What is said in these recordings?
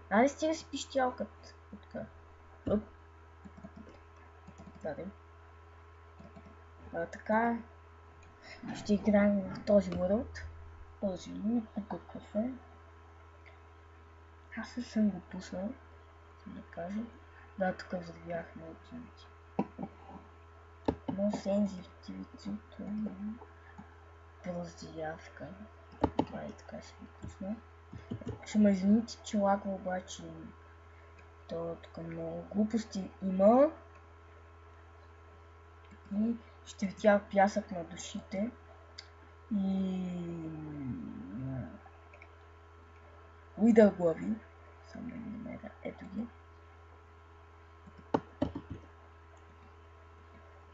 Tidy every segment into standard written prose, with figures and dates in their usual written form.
Ай, стига си пищялката. Оп. Така. Ще играем в този world. Този какъв е. Аз не съм го пуснал. Да кажа. Да, тук взривяхме ученици. Но sensitivity раздявка. Това е така ще ви пусна. Ще ме извините, че лагва, обаче то тук много глупости има. И ще витя пясък на душите. И уидър глави. Само да ги намеря. Ето ги.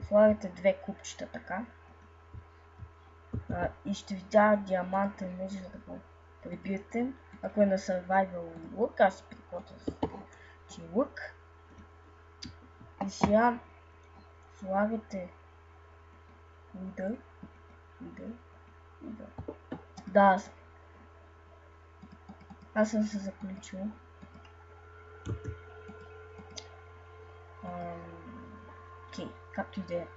Слагате две купчета така. И ще ви дава диамантен меч, за да го прибиете. Ако е на survival лък, аз си прикотвя с че лък. И сега слагате уидър. Да, аз съм се заключил. Окей, както и да е.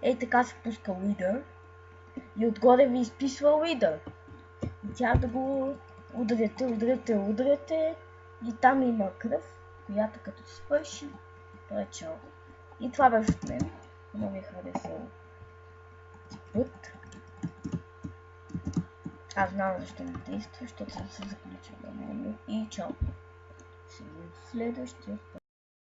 Ей така се пуска уидър. И отгоре ви изписва уидър. И тя да го удряте. И там има кръв, която като свърши, то е чао. И това беше от мен. Много ми е харесал път. Аз знам защо не действа, защото съм се заключил на и чао. Следващия път.